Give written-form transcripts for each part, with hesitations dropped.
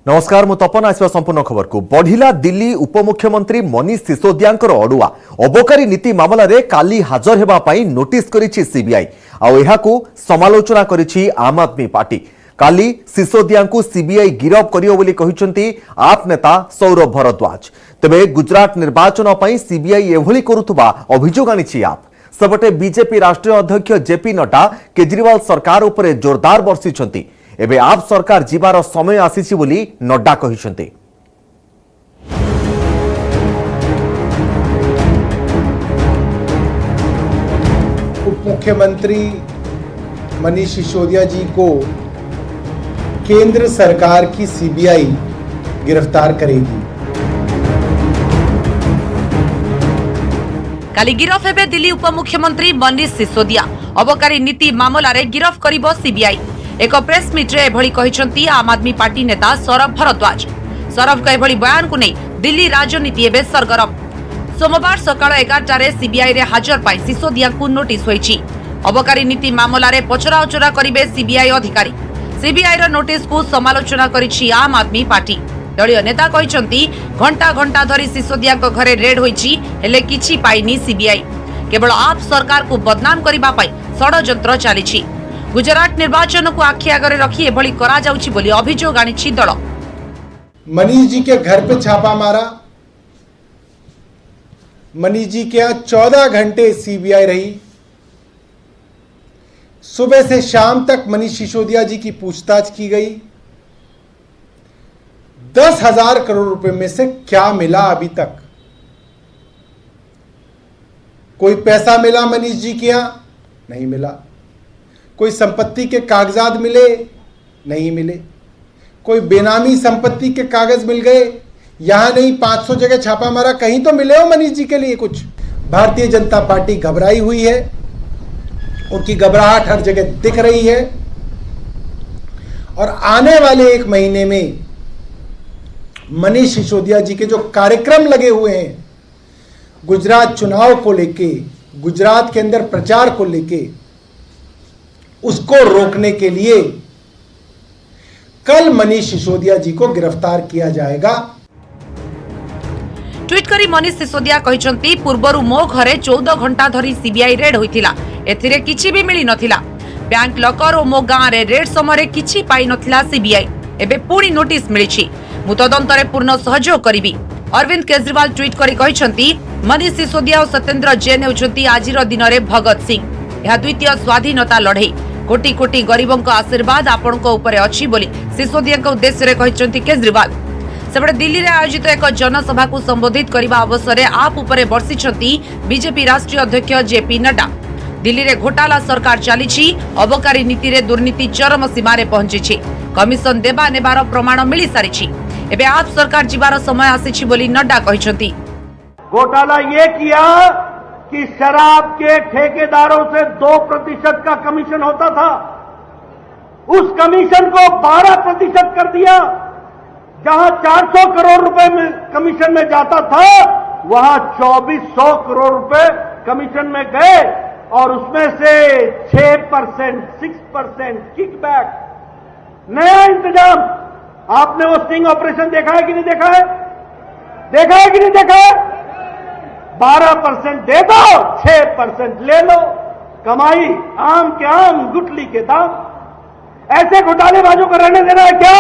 नमस्कार मु तपन आसवा संपूर्ण खबर को बढ़िला दिल्ली उपमुख्यमंत्री मनीष सिसोदियाकर अड़ुआ अबकारी नीति मामला रे काली हाजर हेबा पाई नोटिस करिछि सीबीआई आउ एहाकू समालोचना करिछि आम आदमी पार्टी। काली सिसोदिया को सीबीआई गिरफ करियो बोली कहिसंती आप नेता सौरभ भरद्वाज। तबे गुजरात निर्वाचन पाई सीबीआई एभली करुथबा अभियोग आनिछि आप। सबटे बीजेपी राष्ट्रीय अध्यक्ष जेपी नड्डा केजरीवाल सरकार उपरे जोरदार बर्षिछंती। एबे आप सरकार जीवार समय आसीछि बोली नड्डा कहिसंती। उप मुख्यमंत्री मनीष सिसोदिया जी को केंद्र सरकार की सीबीआई गिरफ्तार करेगी। काली गिरफ हेबे दिल्ली उपमुख्यमंत्री मनीष सिसोदिया। अबकारी नीति मामला रे गिरफ करिबो सीबीआई। एक प्रेस मीट रे एभली कहिसंती आम आदमी पार्टी नेता सौरभ भरद्वाज। सौरभ का एभली बयान को नहीं दिल्ली राजनीति एबे सरगरम। सोमवार सकाळ 11 रे सीबीआई रे हाजर पाई सिसोदिया को नोटिस होईछि। अबकारी नीति मामला रे पचरा उचरा करिबे सीबीआई अधिकारी। सीबीआई रो नोटिस को समालोचना करिछि आम आदमी पार्टी। दलीय नेता कहिसंती घंटा घंटा धरी सिसोदिया को घरे रेड होईछि हेले किछि पाइनी सीबीआई। केवल आप सरकार को बदनाम करिबा पाई षडयंत्र चालिछि। गुजरात निर्वाचन को आखि आगरे रखी एभली करा जाउछि बोली अभियोग आनिछि दल। मनीष जी के घर पे छापा मारा। मनीष जी के यहाँ 14 घंटे सीबीआई रही। सुबह से शाम तक मनीष सिसोदिया जी की पूछताछ की गई। 10,000 करोड़ रुपए में से क्या मिला अभी तक? कोई पैसा मिला मनीष जी के यहां? नहीं मिला। कोई संपत्ति के कागजात मिले? नहीं मिले। कोई बेनामी संपत्ति के कागज मिल गए? यहां नहीं, 500 जगह छापा मारा, कहीं तो मिले हो मनीष जी के लिए कुछ? भारतीय जनता पार्टी घबराई हुई है। उनकी घबराहट हर जगह दिख रही है और आने वाले 1 महीने में मनीष सिसोदिया जी के जो कार्यक्रम लगे हुए हैं गुजरात चुनाव को लेके, गुजरात के अंदर प्रचार को लेके, उसको रोकने के लिए कल मनीष सिसोदिया जी को गिरफ्तार किया जाएगा। ट्वीट करी मनीष सिसोदिया कहिसंती पूर्वरु मो घरे 14 घंटा धरी सीबीआई रेड होइथिला। एथिरे किछि भी मिली नथिला। बैंक लॉकर और मो गां रे रेड समय किछि पाई नथिला सीबीआई। एबे पूरी नोटिस मिलिछि। मु तदंतरे पूर्ण सहयोग करिबी। अरविंद केजरीवाल ट्वीट करी कहिसंती मनीष सिसोदिया और सत्येंद्र जैन हेउछंती आजिर दिन रे भगत सिंह। यह द्वितीय स्वाधीनता लड़ई। कोटी कोटी गरीबों का आशीर्वाद आपण को ऊपर अछि बोली सिसोदिया के उद्देश्य रे कहिसंती केजरीवाल। सेबडे दिल्ली रे आयोजित एक जनसभा को संबोधित करबा अवसर आप ऊपर बर्षिछंती बीजेपी राष्ट्रीय अध्यक्ष जेपी नड्डा। दिल्ली रे घोटाला सरकार चलीछि। अबकारी नीति रे दुर्नीति चरम सीमा रे पहुंचीछि। कमिशन देबा नेबार प्रमाण मिली सारिछि। एबे आप सरकार जीवार समय आसीछि बोली नड्डा कहिसंती। घोटाला ये किया कि शराब के ठेकेदारों से 2% का कमीशन होता था, उस कमीशन को 12% कर दिया। जहां 400 करोड़ रुपए में कमीशन में जाता था वहां 2400 करोड़ रुपए कमीशन में गए और उसमें से 6% किकबैक। नया इंतजाम। आपने वो स्टिंग ऑपरेशन देखा है कि नहीं देखा है? देखा है कि नहीं देखा है? 12% दे दो, 6% ले लो। कमाई आम के आम, गुठली के दाम। ऐसे घोटालेबाजों को रहने देना है क्या?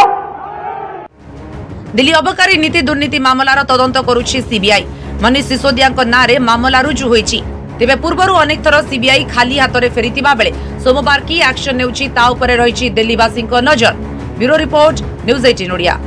दिल्ली अबकारी नीति दुर्नीति मामलार तदंत करुछि सीबीआई। मनीष सिसोदिया नाँ रे मामला रुजु होईछि। तेबे पूर्वरु अनेक थर सीबीआई खाली हाथ फेरीथिबा बेले सोमवार की एक्शन नेउछि ता उपरे रहिछि दिल्लीवासी नजर। Bureau report, news 18 Odia.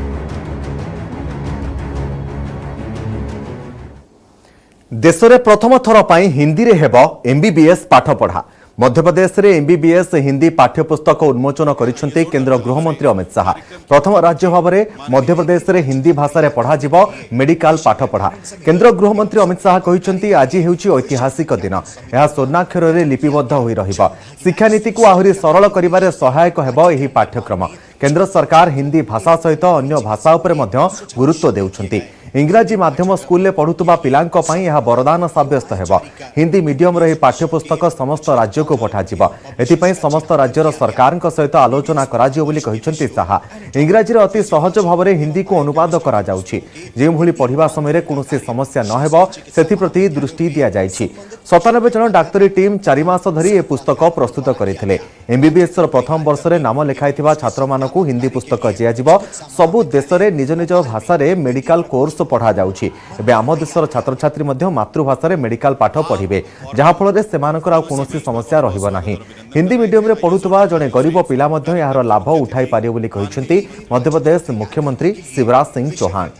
देश में प्रथम थर पर हिंदी रे हेबो एमबीबीएस पाठ पढ़ा। मध्यप्रदेश रे एमबीबीएस हिंदी पाठ्यपुस्तक उन्मोचन करिसेंती केंद्र गृहमंत्री अमित शाह। प्रथम राज्य भाव में मध्यप्रदेश रे हिंदी भाषा रे पढ़ा जिवो मेडिकल पाठ पढ़ा। केंद्र गृहमंत्री अमित शाह कहिसेंती आज हेउची ऐतिहासिक दिन। यह स्वर्णाक्षर रे लिपिबद्ध होई रहिबो। शिक्षा नीति को आहुरी सरल करिबारे सहायक हेबो एही पाठ्यक्रम। केंद्र सरकार हिंदी भाषा सहित अन्य भाषा उपरे मध्य गुरुत्व देउछंती। इंग्राजी माध्यम स्कूल में पढ़ुवा पिलांक पई यह वरदान साब्यस्त हेब। हिंदी मीडियम रही पाठ्यपुस्तक समस्त राज्य को पठाଯିब। एथिपई समस्त राज्यर सरकार सहित आलोचना कराजियो बोली कहिसंती साहा। इंग्राजी अति सहज भाव में हिंदी को अनुवाद करा जाउछि। जे भली पढ़िबा समय कोनोसी समस्या न हेब सेथिप्रति दृष्टि दिया जाइछि। 97 जन डाक्तरी टीम 4 मास धरी ए पुस्तक प्रस्तुत करथिले। एमबीबीएस प्रथम वर्ष रे नाम लेखाइथिबा छात्र मानकु हिंदी पुस्तक दियाजिब। सबु देश रे निज निज भाषा रे मेडिकल कोर्स पढ़ा जाउछि। एबे आम देशर छात्र छात्री मध्ये मातृभाषा रे मेडिकल पाठ पढ़िबे, जहा फल रे सेमानकर आ कोनोसी समस्या रहिब नाही। हिंदी मीडियम रे पढ़ुतबा जने गरीब पिला मध्ये यार लाभ उठाई पारियो बोली कहिसंती मध्य प्रदेश मुख्यमंत्री शिवराज सिंह चौहान।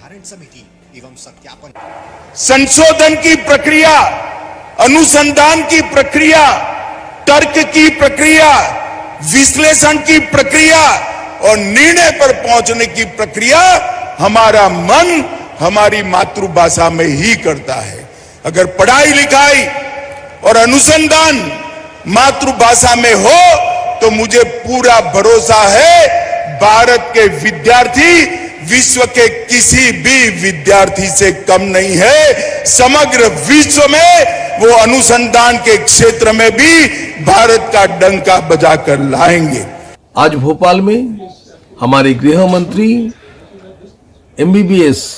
संशोधन की प्रक्रिया, अनुसंधान की प्रक्रिया, तर्क की प्रक्रिया, विश्लेषण की प्रक्रिया और निर्णय पर पहुंचने की प्रक्रिया हमारा मन हमारी मातृभाषा में ही करता है। अगर पढ़ाई लिखाई और अनुसंधान मातृभाषा में हो तो मुझे पूरा भरोसा है भारत के विद्यार्थी विश्व के किसी भी विद्यार्थी से कम नहीं है। समग्र विश्व में वो अनुसंधान के क्षेत्र में भी भारत का डंका बजाकर लाएंगे। आज भोपाल में हमारे गृह मंत्री एमबीबीएस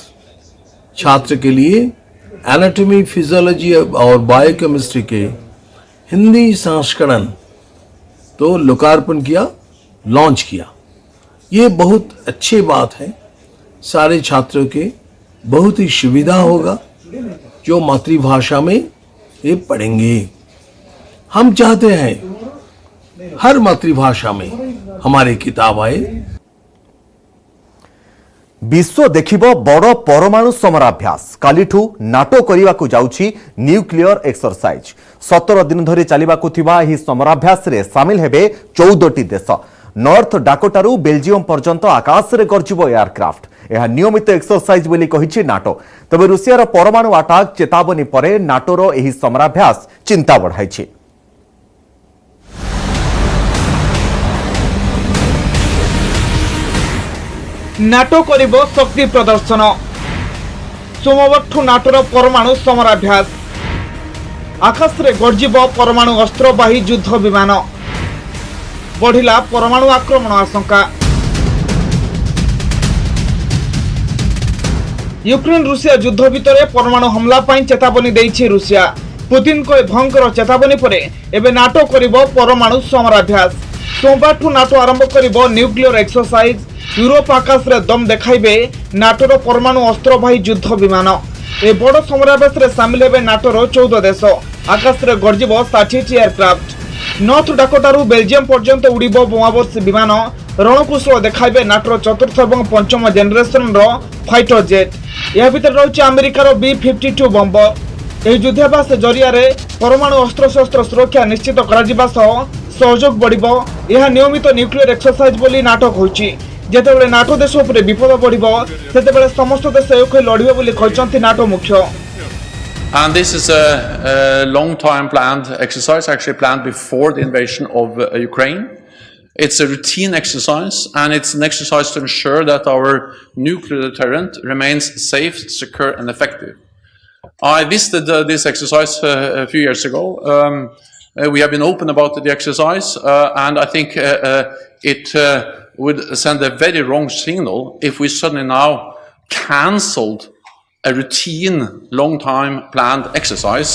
छात्र के लिए एनाटॉमी, फिजियोलॉजी और बायोकेमिस्ट्री के हिंदी संस्करण तो लोकार्पण किया, लॉन्च किया। ये बहुत अच्छी बात है। सारे छात्रों के बहुत ही सुविधा होगा जो मातृभाषा में ये पढ़ेंगे। हम चाहते हैं हर मातृभाषा में हमारी किताब आए। विश्व देखिब बड़ परमाणु समराभ्यास। कालीठू नाटो करने जाउछि न्यूक्लियर एक्सरसाइज। 17 दिन धरी चलिबाकु थिबा एही समराभ्यास रे शामिल हेबे 14टी देश। नॉर्थ डाकोटारू बेल्जियम पर्यंत आकाश रे गर्जिबो एयरक्राफ्ट। यह नियमित एक्सरसाइज बोली कहिछि नाटो। तबे रूसियार परमाणु अटैक चेतावनी परे नाटोर एही समराभ्यास चिंता बढ़ाइछि। नाटो करिबो शक्ति प्रदर्शन। सोमवारठू नाटोर परमाणु समराभ्यास। आकाश रे गर्जिबो परमाणु अस्त्रवाही युद्ध विमान। बढ़िला परमाणु आक्रमण आशंका। यूक्रेन रुषिया युद्ध भितर परमाणु हमला पाई चेतावनी देइछि रुषिया। पुतिन को भयंकर चेतावनी परे एबे नाटो करिबो परमाणु समराभ्यास। सोमवारठू नाटो आरंभ करिबो न्यूक्लियर एक्सरसाइज। यूरोप आकाश रे दम देखाइबे नाटोर परमाणु अस्त्रवाही युद्ध विमान। ए बड़ समराभ्यास रे शामिल हेबे नाटोर 14 देश। आकाश रे गर्जिबो 60टी एयरक्राफ्ट। नॉर्थ डाकोटारू बेल्जियम पर्यंत उड़िबो बोमावर्ष विमान। रणकौशल देखाइबे नाटोर 4th और 5th जेनेरेशन रो फाइटर जेट। यह भीतर रहुछि अमेरिकार B-52 बम्बर। एही युद्धाभ्यास जरिया रे परमाणु अस्त्रशस्त्र सुरक्षा निश्चित कराजिबा सह सहयोग बढ़िबो। यह नियमित न्यूक्लियर एक्सरसाइज बोली नाटो कहछि। जेतेबेले नाटो देश उपरे विपद बढ़िबो सेतेबेले समस्त देश एक लड़िबे बोली कहचंती नाटो मुख्य। And this is a long time planned exercise, actually planned before the invasion of Ukraine. It's a routine exercise, and it's an exercise to ensure that our nuclear deterrent remains safe, secure, and effective. I visited this exercise a few years ago. We have been open about the exercise, and I think it would send a very wrong signal if we suddenly now cancelled a routine, long time planned exercise.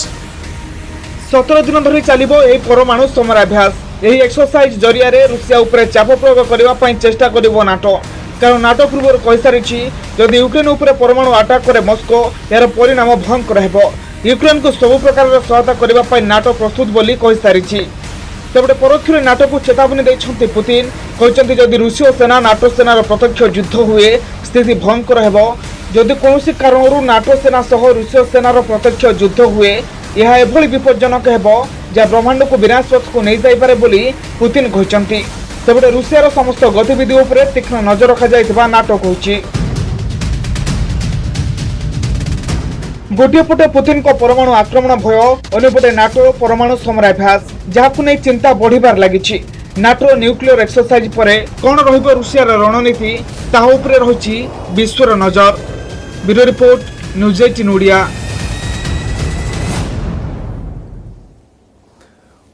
17 दिन धरी चलिबो एही परमाणु समराभ्यास। एही exercise जरिया रे Russia उपरे चाप प्रयोग करबा पई चेष्टा करिवो नाटो। कारण नाटो पूर्व कहि सारिछि जदि यूक्रेन उपरे परमाणु अटैक करे मस्को यार परिणाम भयंकर हेबो। यूक्रेन को सब प्रकार सहायता करबा पई नाटो प्रस्तुत बोली कहि सारिछि। सेबडे परोक्ष नाटो को चेतावनी दैछन्ति पुतिन। कहचन्ति जदि रूसिया सेना नाटो सेनार प्रत्यक्ष युद्ध हुए स्थिति भयंकर हेबो। जदि कौनसी कारणरू नाटो सेना सह रूसिया सेनार प्रत्यक्ष युद्ध हुए यह एभली विपज्जनक हेबो जहाँ ब्रह्मांड को विनाश पथ को नहीं जाइपारे बोली पुतिन कहचन्ति। सेबडे रूसियार समस्त गतिविधि उपरे तीक्ष्ण नजर रखा जाइथिबा नाटो कहछि। गोटे पटे पुतिन को परमाणु आक्रमण भय, अन्यपटे नाटो परमाणु समराभ्यास जहां नहीं चिंता बढ़िबार लागिछि। नाटो न्यूक्लियर एक्सरसाइज परे कौन रहिबो रूसियार रणनीति ताहा उपरे रहिछि विश्वर नजर। Bureau report news 18 Odia.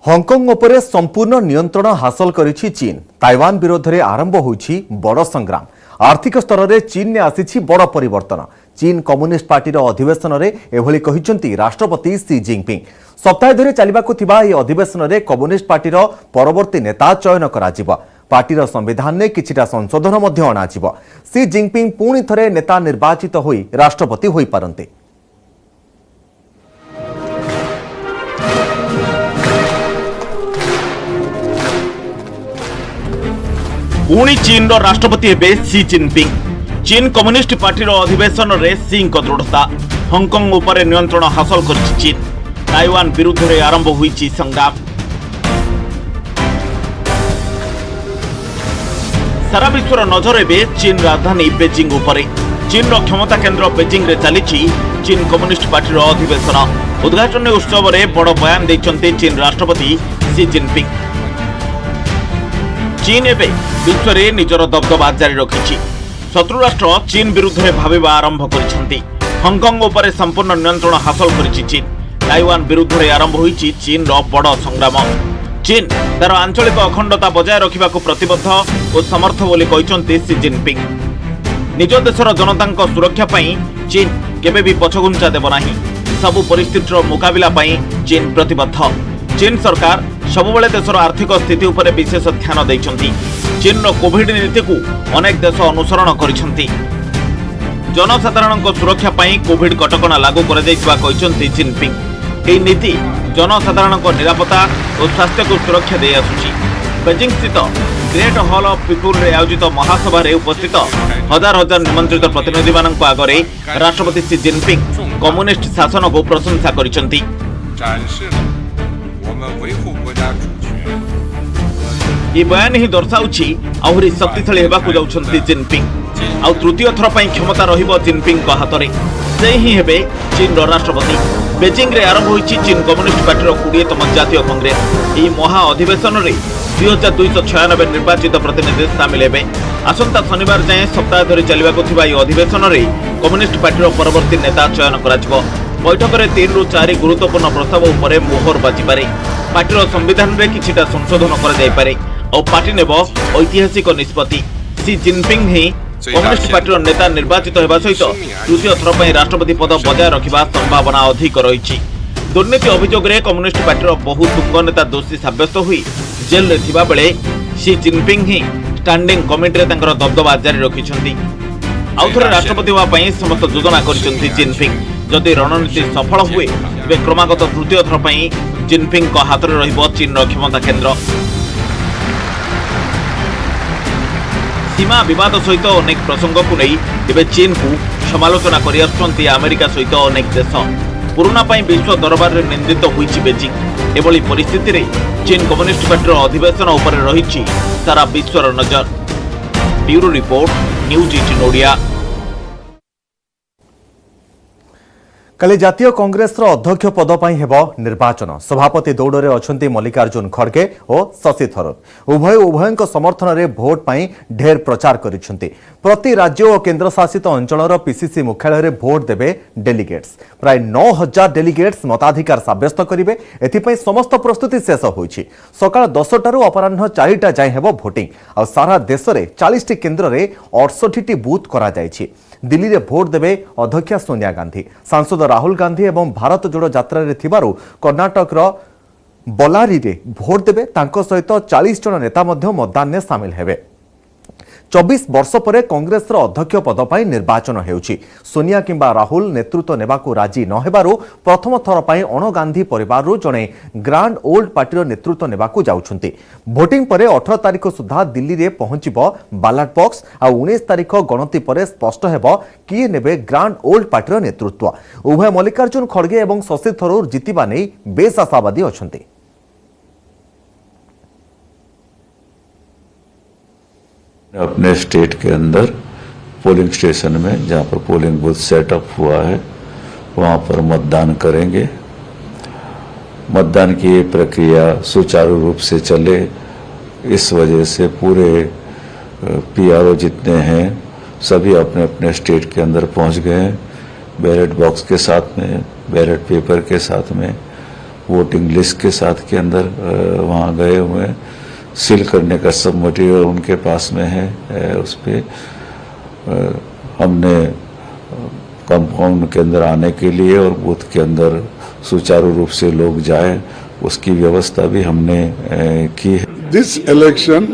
Hong Kong उपरे संपूर्ण नियंत्रण हासिल करिछि चीन। ताइवान विरोध में आरंभ होइछि बड़ संग्राम। आर्थिक स्तर में चीन ने आसिछि बड़ परिवर्तन। चीन कम्युनिस्ट पार्टी अधिवेशन में एभली कहिसंती राष्ट्रपति सी जिनपिंग। सप्ताह धरी चलिबाकु थिबा एही अधिवेशन में कम्युनिस्ट पार्टीर परवर्ती नेता चयन कराजिबो। पार्टीर संविधान में किछिटा संशोधन मध्य अणाजिबो। सी जिनपिंग पुणी थरे नेता निर्वाचित होई राष्ट्रपति होई पारंते। पुणी चीन राष्ट्रपति हेबे सी जिनपिंग। चीन कम्युनिस्ट पार्टी अधिवेशन में सी दृढ़ता। हंकंग उपरे नियंत्रण हासिल करिछि चीन। ताइवान विरुद्ध में आरंभ होइछि संग्राम। सारा विश्वर नजर एबे चीन राजधानी बेजिंग उपरे। चीन क्षमता केन्द्र बेजिंग रे चलीछि चीन कम्युनिस्ट पार्टी अधिवेशन। उद्घाटन उत्सव में बड़ बयान दैछन्ते चीन राष्ट्रपति सी जिनपिंग। चीन एबे विश्व में निजर दबदबा जारी रखिछि। शत्रु राष्ट्र चीन विरुद्ध में भाविबा आरंभ करिसेंती। हंकंग उपरे संपूर्ण नियंत्रण हासिल करिछि चीन। ताइवान विरुद्ध में आरंभ होइछि चीन बड़ संग्राम। चीन तार आंचलिक अखंडता बजाय रखिबाकु प्रतिबद्ध और समर्थ बोली कहिसंती सी जिनपिंग। निज देशर जनतांक सुरक्षा पई चीन केबे भी पछघुंचा देब नाही। सबु परिस्थितिर मुकाबिला पई चीन प्रतिबद्ध। चीन सरकार सबुबले देशर आर्थिक स्थिति उपरे विशेष ध्यान दैछंती। चीन कोविड नीति को अनेक देश अनुसरण करिसंती। जनसाधारण सुरक्षा पई कोविड कटकणा लागू कर दैथिबा कहिसंती जिनपिंग। एही नीति जनसाधारण निरापत्ता और स्वास्थ्य को सुरक्षा दे आसुछि। बेजिंग स्थित ग्रेट हॉल ऑफ पीपुल रे आयोजित महासभा रे उपस्थित हजार हजार निमंत्रित प्रतिनिधि मानक आगरे राष्ट्रपति सी जिनपिंग कम्युनिस्ट शासन को प्रशंसा करिसंती। ये बयान ही दर्शाउछि आहुरी शक्तिशाली हेबाकु जाउछन्ती जिनपिंग। आउ तृतीय थर पई क्षमता रहिबो जिनपिंग को हातरे। से ही हेबे चीन राष्ट्रपति। बेजिंग रे आरंभ होइछि चीन कम्युनिस्ट पार्टीर 20तम जातीय कांग्रेस। एही महा अधिवेशन रे 2296 निर्वाचित प्रतिनिधि शामिल हेबे। आसंता शनिवार जाए सप्ताह धरी चलिबाकु थिबा एही अधिवेशन रे कम्युनिस्ट पार्टीर परवर्ती नेता चयन कराजिबो। बैठक में 3 ରୁ 4 गुरुत्वपूर्ण प्रस्ताव उपरे मोहर बाजिपारे। पार्टीर संविधान में किछिटा संशोधन कर जाय पारे और पार्टी नेब ऐतिहासिक निष्पत्ति। सी जिनपिंग ही कम्युनिस्ट पार्टीर नेता निर्वाचित होगा सहित तृतीय थर पर राष्ट्रपति पद बजाय रखा संभावना अधिक रही। दुर्नीति अभियोग में कम्युनिस्ट पार्टीर बहु तुंग नेता दोषी सब्यस्त हुई जेल में थिबा बेले सी जिनपिंग ही स्टैंडिंग कमिटी रे तांकर दबदबा जारी रखिछन्ती। आउ थरे राष्ट्रपति होगा पई समस्त योजना करिसन्ती जिनपिंग। जदि रणनीति सफल हुए तेज क्रमागत तृतीय थर पर जिनपिंग को हाथ में रहिबो चीन क्षमता केन्द्र। सीमा विवाद सहित अनेक प्रसंग को नहीं एवं चीन को समालोचना कर अमेरिका सहित अनेक देश। कोरोना पाई विश्व दरबार में निंदित होइछि बेजिंग। एभली परिस्थिति रे चीन कम्युनिस्ट पार्टीर अधिवेशन उपर रही सारा विश्वर नजर। Bureau report news 18 Odia. काली जातीय कांग्रेस अध्यक्ष पद पर हेब निर्वाचन। सभापति दौड़ में अच्छा मल्लिकार्जुन खड़गे और शशि थरूर। उभय समर्थन में भोट पर ढेर प्रचार करिसेंती। प्रति राज्य और केन्द्र शासित अंचल पीसीसी मुख्यालय में भोट देवे डेलीगेट्स। प्राय 9000 डेलीगेट्स मताधिकार साब्यस्त करेंगे। एथिपाई समस्त प्रस्तुति शेष होइछि। सकाळ 10 टारू अपराह्न 4टा जाए हेब भोटिंग। आ सारा देश में 40 केन्द्र में 68 बूथ करा जायछि। दिल्ली रे भोट देवे अध्यक्षा सोनिया गांधी, सांसद राहुल गांधी एवं भारत जोड़ो यात्रा रे थिबारु कर्नाटक रो बल्लारी रे भोट देवे। तांको सहित 40 जन नेता मध्य मतदान में सामिल हेबे। 24 वर्ष पर कांग्रेस अध्यक्ष पद पर निर्वाचन हेउछि। सोनिया किंबा राहुल नेतृत्व नेबाकू राजी न हेबारु प्रथम थर पर अण गांधी परिवार जड़े ग्रांड ओल्ड पार्टी नेतृत्व नेबाकू जाउछन्ति। भोटिंग पर 18 तारिख सुधा दिल्ली रे पहुंचिबो बैलेट बॉक्स। आ 19 तारिख गणति पर स्पष्ट हेबो किए नेबे ग्रांड ओल्ड पार्टी नेतृत्व। उभय मल्लिकार्जुन खड़गे एवं शशि थरूर जितिबा नै बेस आशावादी अछन्ति। अपने स्टेट के अंदर पोलिंग स्टेशन में जहां पर पोलिंग बूथ सेटअप हुआ है वहां पर मतदान करेंगे। मतदान की प्रक्रिया सुचारू रूप से चले इस वजह से पूरे पीआरओ जितने हैं सभी अपने अपने स्टेट के अंदर पहुंच गए हैं। बैलेट बॉक्स के साथ में, बैलेट पेपर के साथ में, वोटिंग लिस्ट के साथ के अंदर वहाँ गए हुए हैं। सील करने का सब मटेरियल उनके पास में है। उस पर हमने कंपाउंड के अंदर आने के लिए और बूथ के अंदर सुचारू रूप से लोग जाए, उसकी व्यवस्था भी हमने की है। This election,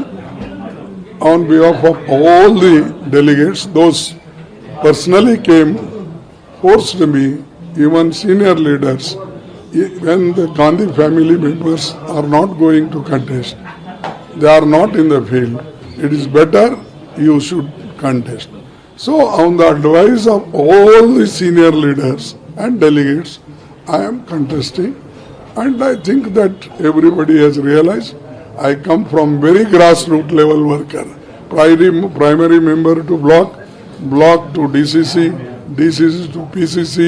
on behalf of all the delegates, those personally came, forced me, even senior leaders, when the Gandhi family members are not going to contest, they are not in the field, it is better you should contest. So on the advice of all the senior leaders and delegates, I am contesting, and I think that everybody has realized I come from very grassroots level worker, primary member to block, block to DCC, DCC to PCC,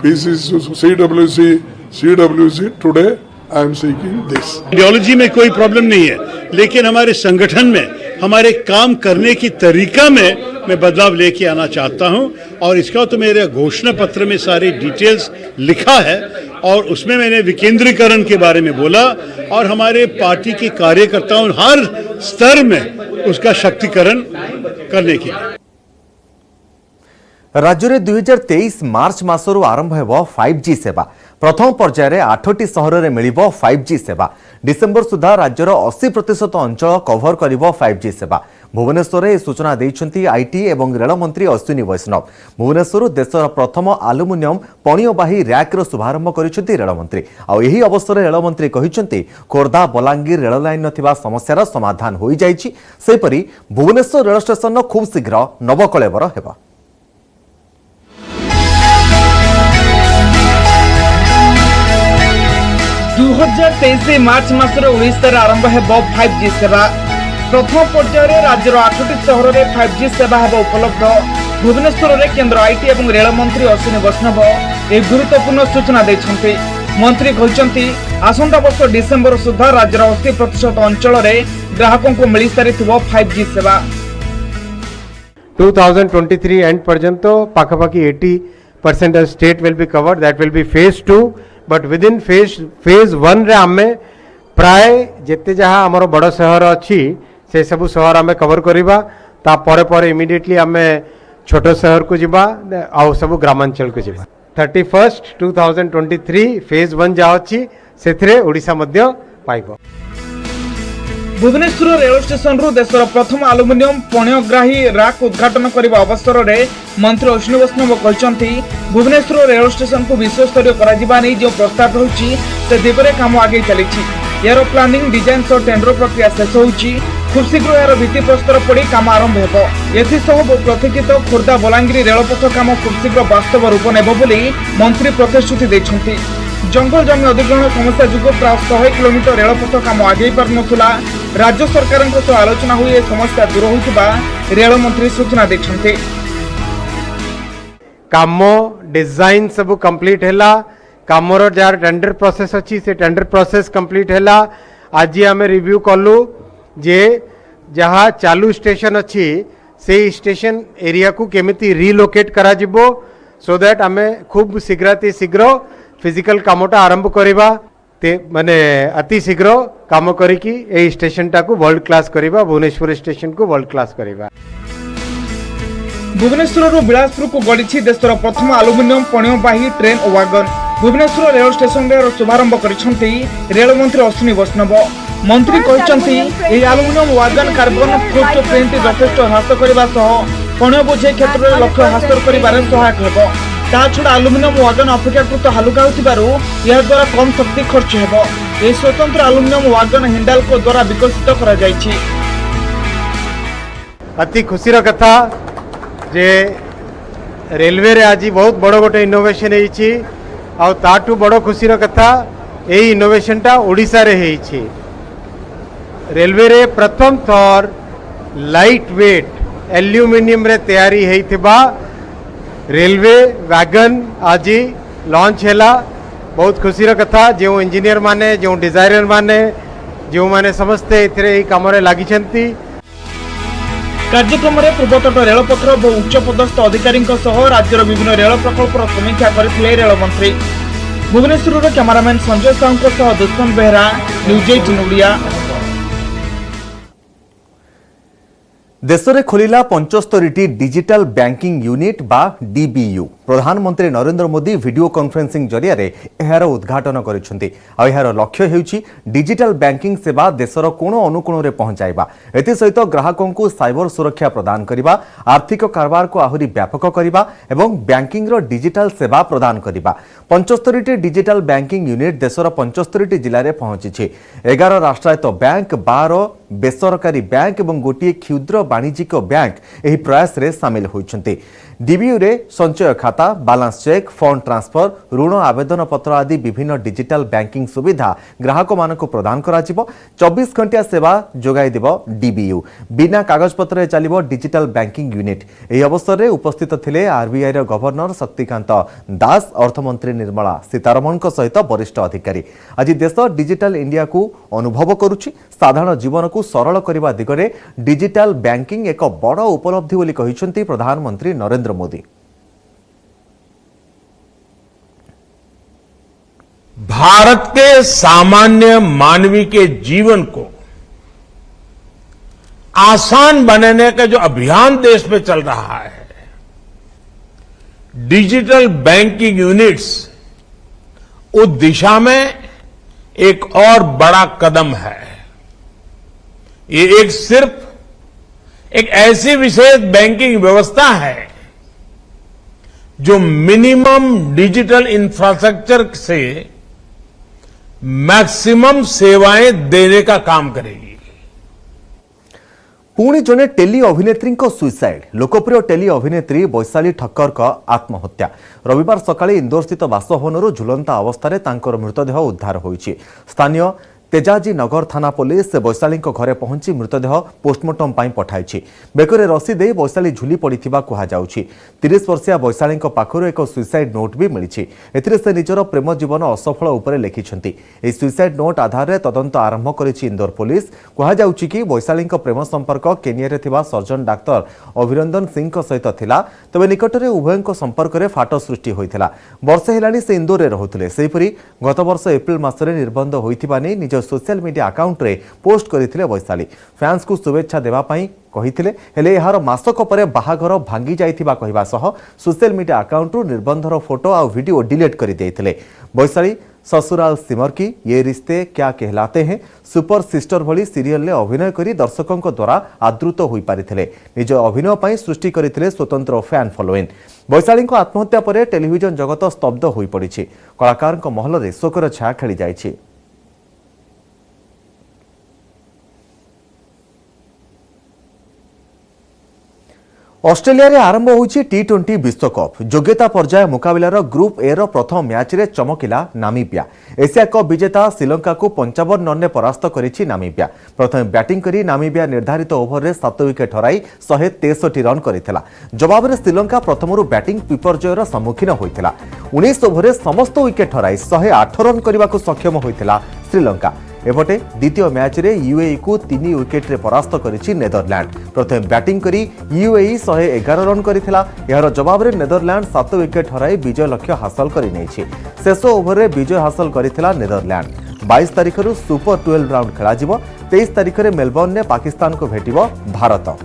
PCC to CWC, CWC. Today I am seeking this. Ideology में कोई problem नहीं है, लेकिन हमारे संगठन में, हमारे काम करने की तरीका में मैं बदलाव लेके आना चाहता हूं, और इसका तो मेरे घोषणा पत्र में सारी डिटेल्स लिखा है, और उसमें मैंने विकेंद्रीकरण के बारे में बोला, और हमारे पार्टी के कार्यकर्ताओं हर स्तर में उसका शक्तिकरण करने के लिए। राज्य में 2023 मार्च मासरू आरंभ हेब 5G सेवा। प्रथम पर्यायर 8टी सहर में मिल 5G सेवा। डिसेम्बर सुधा राज्यर 80% अंचल कभर कर 5G सेवा। भुवनेश्वर में सूचना देइछंती आईटी एवं रेल मंत्री अश्विनी वैष्णव। भुवनेश्वर देशर प्रथम आलुमिनियम पणियबाही रैक्र शुभारंभ करिसेंती रेल मंत्री। आ एही अवसर रेल मंत्री कहिसेंती खोर्धा बलांगीर रेल लाइन नथिबा समस्यार समाधान होई जाइछि। सेपरि भुवनेश्वर रेल स्टेशन खूब शीघ्र नवकलेवर हेबा। 2023 मार्च मासरे ओडिशा आरंभ हेब 5G सेवा। प्रथम पर्यायर राज्यर 8टी सहर में 5G सेवा हेब उपलब्ध। भुवनेश्वर में केंद्र आईटी एवं रेल मंत्री अश्विनी वैष्णव एक गुरुत्वपूर्ण सूचना देछंती। मंत्री कहते आसंता वर्ष डिसेम्बर सुधा राज्यर 80% अंचल में ग्राहकों को मिल सारी 5G सेवा। 2023 एंड पर्यंत पाखापाखि 80% state will be covered, that will be phase 2, but within phase 1 रे आमे प्राय जेते जहाँ आमर बड़ सहर अच्छी से सब सहर आमे कवर करिबा। ता परे परे इमिडिएटली आमे छोट सहर को जिबा आ सब ग्रामांचल को जिबा। 31 2023 फेज 1 जा अच्छी सेथिरे ओडिशा मध्य पाइबो। भुवनेश्वर रेल स्टेशन रु देशर प्रथम आलुमिनियम पणियग्राही रैक उद्घाटन करने अवसर में मंत्री अश्विनी वैष्णव कहते भुवनेश्वर रेल स्टेशन को विश्वस्तरीय जो प्रस्ताव रही से दिगरे काम आगे चली। यार प्लानिंग डिजाइन सह टेंडर प्रक्रिया शेष होगी। खूब शीघ्र यार भित्तिप्रस्तर पड़ी काम आरंभ हो। प्रतीक्षित खोर्धा बलांगीर रेलपथ काम खूब शीघ्र वास्तव रूप नेब बोली मंत्री प्रतिश्रुति देछंती। जंगल जमी अधिग्रहण समस्या जुग प्राय 100 किलोमीटर रेलपथ काम आगे पार नथिला। राज्य सरकार सह आलोचना हुई समस्या दूर होइतिबा रेल मंत्री सूचना देछंती। काम डिजाइन सब कंप्लीट हैला। कामर जार टेंडर प्रोसेस अच्छी से टेंडर प्रोसेस कंप्लीट हैला। आज आमे रिव्यू कलु जे जहाँ चालू स्टेशन अच्छी से स्टेशन एरिया को केमिति रिलोकेट करा जिवो सो दैट आमे खूब शीघ्र फिजिकल कामटा आरंभ करिबा। ते माने अति शीघ्र काम करिकी ए स्टेशन टा को वर्ल्ड क्लास करिबा। भुवनेश्वर स्टेशन को वर्ल्ड क्लास करिबा। भुवनेश्वर बिलासपुर को गढ़ी देशर प्रथम आलुमिनियम पणियबाही train wagon. Bhubaneswar rail station शुभारंभ करिसेंती रेल मंत्री अश्विनी वैष्णव। मंत्री कहते आलुमिनियम वागन कार्बन फुटप्रिंट यथेष्ट ह्रास करने सह पणिय बोझे क्षेत्र में लक्ष्य हासिल कर सहायक होगा। छड़ा आलुमिनियम वागन अपेक्षाकृत हालुका होथिबारु द्वारा कम शक्ति खर्च हेबो। ए स्वतंत्र आलुमिनियम वागन हिंडाल्को द्वारा विकसित करा जायछि। अति खुशीर कथा जे रेलवे रे आज बहुत बड़ गोटे इनोवेशन होइछि आ ताटू बड़ खुशीर कथा ए इनोवेशनटा ओडिशा रे होइछि। रेलवे रे प्रथम थर लाइट वेट एल्यूमिनियम रे तैयारी हेइथिबा रेलवे वैगन आज लॉन्च हैला। बहुत खुशीर कथा जो इंजीनियर माने जो डिजाइनर माने जो माने समस्ते एथिरे काम रे लागि छंती। कार्यक्रम में पूर्वतट रेलपथर और उच्चपदस्थ अधिकारी राज्यर विभिन्न रेल प्रकल्पर समीक्षा करथिले रेलमंत्री। Bhubaneswar cameraman Sanjay Sahu Dushman Behera, news 18 Odia. देश में खोलिला 75टी डिजिटल बैंकिंग यूनिट बा डीबीयू। प्रधानमंत्री नरेंद्र मोदी वीडियो कॉन्फ्रेंसिंग जरिया यार उद्घाटन करिसेंती। आ यार लक्ष्य हेउची डिजिटल बैंकिंग सेवा देशर कोण अनुकोण रे पहुंचाइबा। एथि सहित ग्राहकों को साइबर सुरक्षा प्रदान करिबा, आर्थिक कारबार को आहुरी व्यापक करिबा एवं बैंकिंग रो डिजिटल सेवा प्रदान करिबा। 75टी डिजिटल बैंकिंग यूनिट देशर 75टी जिले में पहुंची। 11 राष्ट्रायत्त बैंक, 12 बेसरकारी बैंक और गोटे क्षुद्र वाणिज्यिक बैंक एही प्रयास रे शामिल होइछन्ते। डीबीयू रे संचय खाता, बैलेंस चेक, फंड ट्रांसफर, ऋण आवेदन पत्र आदि विभिन्न डिजिटल बैंकिंग सुविधा ग्राहक मानक प्रदान करा जिवो। 24 घंटिया सेवा जोगाई देबो डीबीयू। बिना कागज पत्र रे चलिबो डिजिटल बैंकिंग यूनिट। एही अवसर रे उपस्थित थिले आरबीआई रो गवर्नर शक्तिकांत दास, अर्थमंत्री निर्मला सीतारमण सहित वरिष्ठ अधिकारी। आज देश डिजिटल इंडिया को अनुभव करुछि। साधारण जीवन को सरल करने दिगरे डिजिटल बैंकिंग एक बड़ उपलब्धि बोली कहिसेंती प्रधानमंत्री नरेंद्र मोदी। भारत के सामान्य मानवी के जीवन को आसान बनाने का जो अभियान देश में चल रहा है, डिजिटल बैंकिंग यूनिट्स उस दिशा में एक और बड़ा कदम है। ये सिर्फ एक ऐसी विशेष बैंकिंग व्यवस्था है जो मिनिमम डिजिटल इंफ्रास्ट्रक्चर से मैक्सिमम सेवाएं देने का काम करेगी। पुणी जने टेली अभिनेत्री सुइसाइड। लोकप्रिय टेली अभिनेत्री वैशाली ठक्कर का आत्महत्या। रविवार सकाळे इंदौर स्थित बासभवन झुलंता अवस्था तांकर मृतदेह उद्धार होइछि। स्थानीय तेजाजी नगर थाना पुलिस वैशाली घरे पहुंची मृतदेह पोस्टमार्टम पाई पठाई। बेकरे रसी दे वैशाली झुली पड़िथिबा कुहा जाउछि। 30 वर्षीय वैशाली पाखरु एक सुइसाइड नोट भी मिली। एथिरे से निजर प्रेम जीवन असफल उपरे लिखिछन्ति। एही सुइसाइड नोट आधार रे तदंत आरंभ करिछि इंदौर पुलिस। कुहा जाउछि कि वैशाली प्रेम संपर्क केनिया रे थिबा सर्जन डाक्टर अभिनंदन सिंह सहित थिला। तबे निकटरे उभयଙ୍କ संपर्क रे फाट सृष्टि होइथिला। वर्षे हेलानी से इंदौर रे रहुथिले। सेहिपरि गत वर्ष एप्रिल मासरे निर्बंध होइथिबा नै निज सोशल मीडिया अकाउंट रे पोस्ट करथिले वैशाली। फैंस को शुभेच्छा देवा पई कहिथिले, हेले यार मासक परे बाहाघर भांगी जाइथिबा कहिबा सह सोशल मीडिया अकाउंट रु निर्बंधर फोटो आ वीडियो डिलीट करि दैथिले। वैशाली ससुराल सिमर की, ये रिश्ते क्या कहलाते हैं, सुपर सिस्टर भली सीरियल में अभिनय करी दर्शकों द्वारा आदृत हो पारिथिले। निज अभिनय पई सृष्टि करथिले स्वतंत्र फैन फॉलोइंग। वैशाली आत्महत्या पर टेलीविजन जगत स्तब्ध हो पड़ी। कलाकार महल में शोकर छाया खेली जाइछि। ऑस्ट्रेलिया रे आरंभ होछि टी20 विश्वकप। योग्यता पर्याय मुकाबलार ग्रुप ए रो प्रथम मैच रे चमकिला नामीबिया। एशिया कप विजेता श्रीलंका को 55 रन परास्त करिछि नामीबिया। प्रथम बैटिंग करी नामीबिया निर्धारित ओभर रे 7 विकेट हराई 163 रन करिथिला। जवाब रे श्रीलंका प्रथमरु बैटिंग विपर्ययर सम्मुखीन होइथिला। 19 ओभर रे समस्त विकेट हराई 108 रन करबाकू सक्षम होइथिला श्रीलंका। एपटे द्वितीय मैच रे यूएई को 3 विकेट रे परास्त करिछि नेदरलैंड। प्रथम बैटिंग करी यूएई 111 रन करिथिला। यार जवाब रे नेदरलैंड 7 विकेट हराई विजय लक्ष्य हासिल करि नैछि। शेष ओभर रे विजय हासिल करिथिला नेदरलैंड। 22 तारिख रु सुपर 12 राउंड खेला जिवो। 23 तारिख रे मेलबर्न ने पाकिस्तान को भेटिबो भारत।